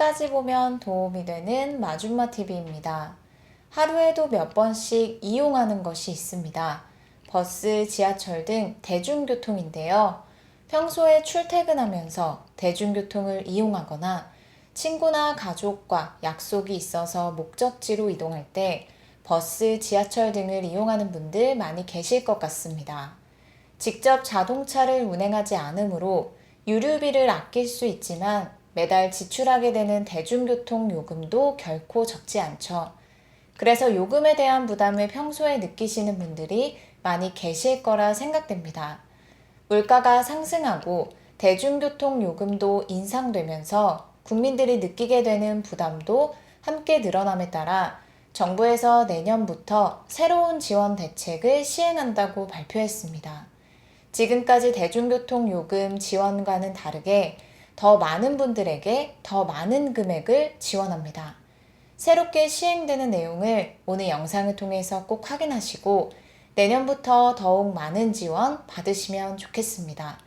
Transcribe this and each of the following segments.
끝까지 보면 도움이 되는 마줌마TV입니다. 하루에도 몇 번씩 이용하는 것이 있습니다. 버스, 지하철 등 대중교통인데요. 평소에 출퇴근하면서 대중교통을 이용하거나 친구나 가족과 약속이 있어서 목적지로 이동할 때 버스, 지하철 등을 이용하는 분들 많이 계실 것 같습니다. 직접 자동차를 운행하지 않으므로 유류비를 아낄 수 있지만 매달 지출하게 되는 대중교통 요금도 결코 적지 않죠. 그래서 요금에 대한 부담을 평소에 느끼시는 분들이 많이 계실 거라 생각됩니다. 물가가 상승하고 대중교통 요금도 인상되면서 국민들이 느끼게 되는 부담도 함께 늘어남에 따라 정부에서 내년부터 새로운 지원 대책을 시행한다고 발표했습니다. 지금까지 대중교통 요금 지원과는 다르게 더 많은 분들에게 더 많은 금액을 지원합니다. 새롭게 시행되는 내용을 오늘 영상을 통해서 꼭 확인하시고 내년부터 더욱 많은 지원 받으시면 좋겠습니다.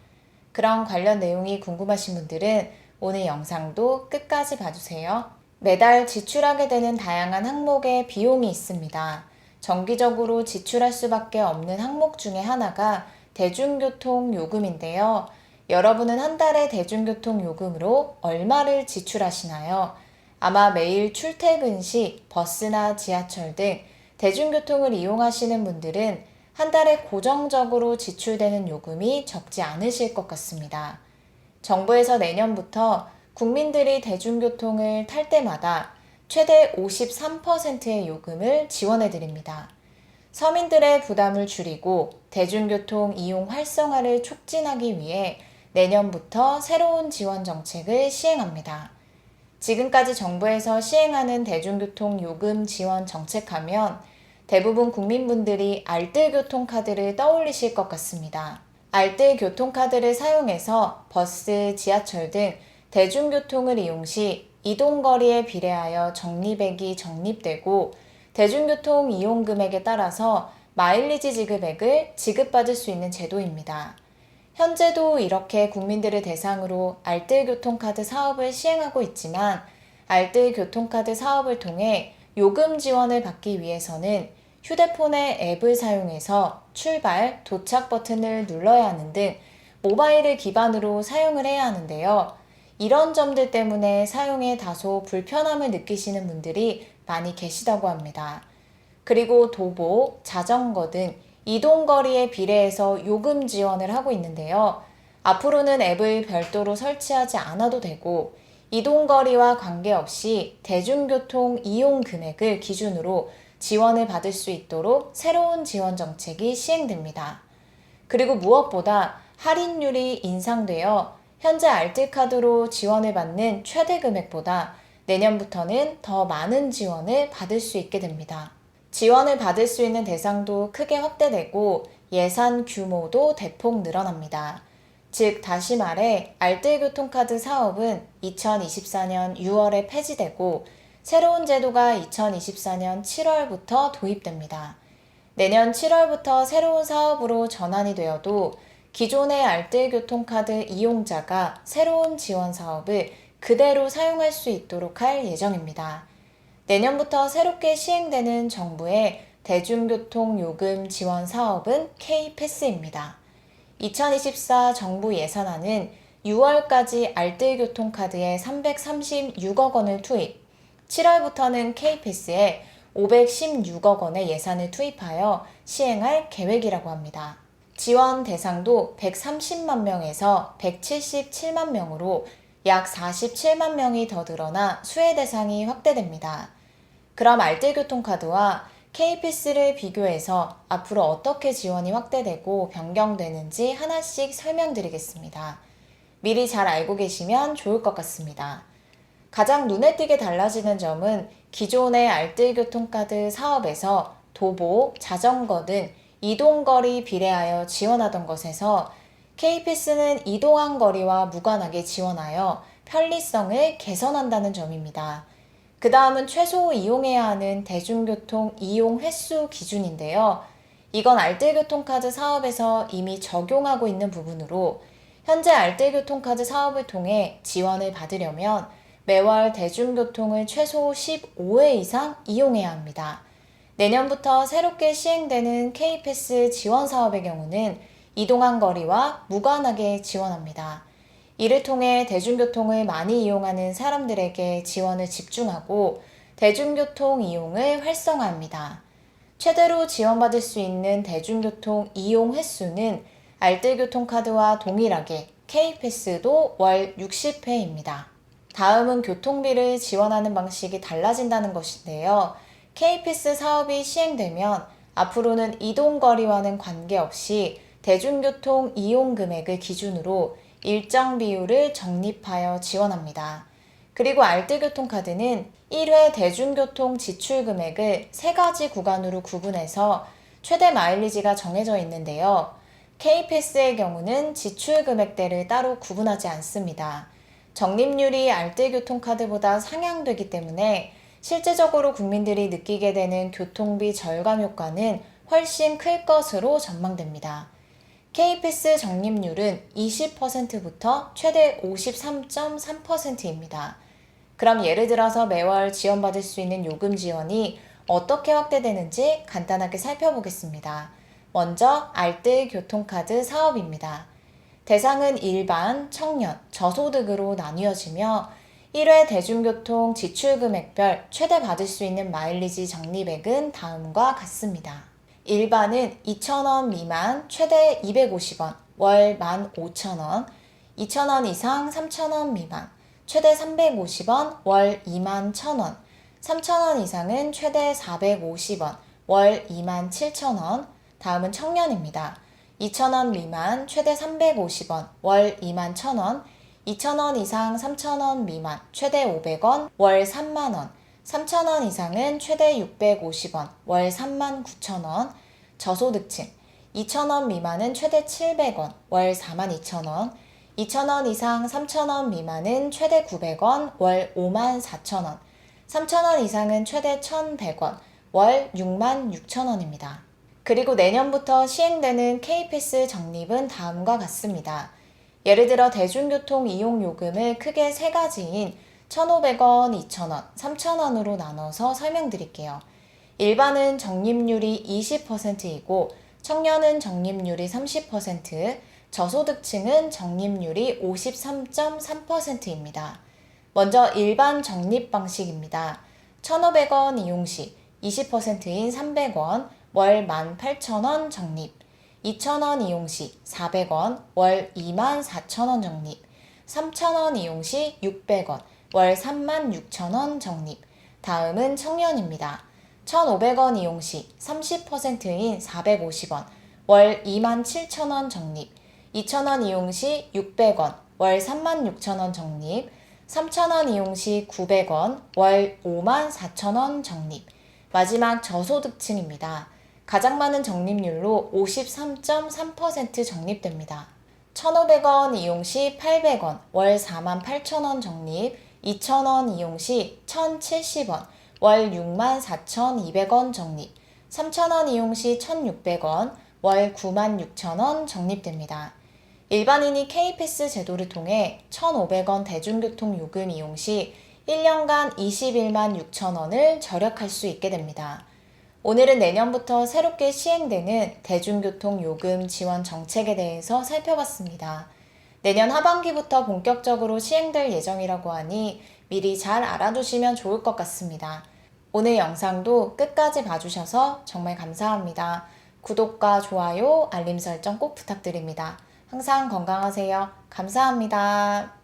그런 관련 내용이 궁금하신 분들은 오늘 영상도 끝까지 봐주세요. 매달 지출하게 되는 다양한 항목의 비용이 있습니다. 정기적으로 지출할 수밖에 없는 항목 중에 하나가 대중교통 요금인데요. 여러분은 한 달에 대중교통 요금으로 얼마를 지출하시나요? 아마 매일 출퇴근 시 버스나 지하철 등 대중교통을 이용하시는 분들은 한 달에 고정적으로 지출되는 요금이 적지 않으실 것 같습니다. 정부에서 내년부터 국민들이 대중교통을 탈 때마다 최대 53%의 요금을 지원해 드립니다. 서민들의 부담을 줄이고 대중교통 이용 활성화를 촉진하기 위해 내년부터 새로운 지원 정책을 시행합니다. 지금까지 정부에서 시행하는 대중교통 요금 지원 정책하면 대부분 국민분들이 알뜰교통카드를 떠올리실 것 같습니다. 알뜰교통카드를 사용해서 버스, 지하철 등 대중교통을 이용 시 이동거리에 비례하여 적립액이 적립되고 대중교통 이용 금액에 따라서 마일리지 지급액을 지급받을 수 있는 제도입니다. 현재도 이렇게 국민들을 대상으로 알뜰교통카드 사업을 시행하고 있지만 알뜰교통카드 사업을 통해 요금 지원을 받기 위해서는 휴대폰의 앱을 사용해서 출발, 도착 버튼을 눌러야 하는 등 모바일을 기반으로 사용을 해야 하는데요. 이런 점들 때문에 사용에 다소 불편함을 느끼시는 분들이 많이 계시다고 합니다. 그리고 도보, 자전거 등 이동거리에 비례해서 요금 지원을 하고 있는데요. 앞으로는 앱을 별도로 설치하지 않아도 되고 이동거리와 관계없이 대중교통 이용 금액을 기준으로 지원을 받을 수 있도록 새로운 지원 정책이 시행됩니다. 그리고 무엇보다 할인율이 인상되어 현재 알뜰카드로 지원을 받는 최대 금액보다 내년부터는 더 많은 지원을 받을 수 있게 됩니다. 지원을 받을 수 있는 대상도 크게 확대되고 예산 규모도 대폭 늘어납니다. 즉 다시 말해 알뜰교통카드 사업은 2024년 6월에 폐지되고 새로운 제도가 2024년 7월부터 도입됩니다. 내년 7월부터 새로운 사업으로 전환이 되어도 기존의 알뜰교통카드 이용자가 새로운 지원 사업을 그대로 사용할 수 있도록 할 예정입니다. 내년부터 새롭게 시행되는 정부의 대중교통 요금 지원 사업은 K패스입니다. 2024 정부 예산안은 6월까지 알뜰교통카드에 336억 원을 투입, 7월부터는 K패스에 516억 원의 예산을 투입하여 시행할 계획이라고 합니다. 지원 대상도 130만 명에서 177만 명으로 약 47만 명이 더 늘어나 수혜 대상이 확대됩니다. 그럼 알뜰교통카드와 K패스를 비교해서 앞으로 어떻게 지원이 확대되고 변경되는지 하나씩 설명드리겠습니다. 미리 잘 알고 계시면 좋을 것 같습니다. 가장 눈에 띄게 달라지는 점은 기존의 알뜰교통카드 사업에서 도보, 자전거 등 이동거리 비례하여 지원하던 것에서 K패스는 이동한 거리와 무관하게 지원하여 편리성을 개선한다는 점입니다. 그 다음은 최소 이용해야 하는 대중교통 이용 횟수 기준인데요. 이건 알뜰교통카드 사업에서 이미 적용하고 있는 부분으로 현재 알뜰교통카드 사업을 통해 지원을 받으려면 매월 대중교통을 최소 15회 이상 이용해야 합니다. 내년부터 새롭게 시행되는 K패스 지원 사업의 경우는 이동한 거리와 무관하게 지원합니다. 이를 통해 대중교통을 많이 이용하는 사람들에게 지원을 집중하고 대중교통 이용을 활성화합니다. 최대로 지원받을 수 있는 대중교통 이용 횟수는 알뜰교통카드와 동일하게 K패스도 월 60회입니다. 다음은 교통비를 지원하는 방식이 달라진다는 것인데요. K패스 사업이 시행되면 앞으로는 이동거리와는 관계없이 대중교통 이용 금액을 기준으로 일정 비율을 적립하여 지원합니다. 그리고 알뜰교통카드는 1회 대중교통 지출 금액을 3가지 구간으로 구분해서 최대 마일리지가 정해져 있는데요. K패스의 경우는 지출 금액대를 따로 구분하지 않습니다. 적립률이 알뜰교통카드보다 상향되기 때문에 실제적으로 국민들이 느끼게 되는 교통비 절감 효과는 훨씬 클 것으로 전망됩니다. K패스 적립률은 20%부터 최대 53.3%입니다. 그럼 예를 들어서 매월 지원받을 수 있는 요금 지원이 어떻게 확대되는지 간단하게 살펴보겠습니다. 먼저 알뜰교통카드 사업입니다. 대상은 일반, 청년, 저소득으로 나뉘어지며 1회 대중교통 지출금액별 최대 받을 수 있는 마일리지 적립액은 다음과 같습니다. 일반은 2,000원 미만 최대 250원, 월 15,000원, 2,000원 이상 3,000원 미만 최대 350원, 월 21,000원, 3,000원 이상은 최대 450원, 월 27,000원. 다음은 청년입니다. 2,000원 미만 최대 350원, 월 21,000원, 2,000원 이상 3,000원 미만 최대 500원, 월 30,000원, 3,000원 이상은 최대 650원, 월 39,000원. 저소득층 2,000원 미만은 최대 700원, 월 42,000원, 2,000원 이상 3,000원 미만은 최대 900원, 월 54,000원, 3,000원 이상은 최대 1,100원, 월 66,000원입니다. 그리고 내년부터 시행되는 K패스 적립은 다음과 같습니다. 예를 들어 대중교통 이용 요금을 크게 3가지인 1,500원, 2,000원, 3,000원으로 나눠서 설명드릴게요. 일반은 적립률이 20%이고 청년은 적립률이 30%, 저소득층은 적립률이 53.3%입니다. 먼저 일반 적립 방식입니다. 1,500원 이용 시 20%인 300원, 월 18,000원 적립, 2,000원 이용 시 400원, 월 24,000원 적립, 3,000원 이용 시 600원, 월 36,000원 적립. 다음은 청년입니다. 1,500원 이용 시 30%인 450원, 월 27,000원 적립, 2,000원 이용 시 600원, 월 36,000원 적립, 3,000원 이용 시 900원, 월 54,000원 적립. 마지막 저소득층입니다. 가장 많은 적립률로 53.3% 적립됩니다. 1,500원 이용 시 800원, 월 48,000원 적립, 2,000원 이용 시 1,070원, 월 64,200원 적립, 3,000원 이용 시 1,600원, 월 96,000원 적립됩니다. 일반인이 K패스 제도를 통해 1,500원 대중교통 요금 이용 시 1년간 21만 6천원을 절약할 수 있게 됩니다. 오늘은 내년부터 새롭게 시행되는 대중교통 요금 지원 정책에 대해서 살펴봤습니다. 내년 하반기부터 본격적으로 시행될 예정이라고 하니 미리 잘 알아두시면 좋을 것 같습니다. 오늘 영상도 끝까지 봐주셔서 정말 감사합니다. 구독과 좋아요, 알림 설정 꼭 부탁드립니다. 항상 건강하세요. 감사합니다.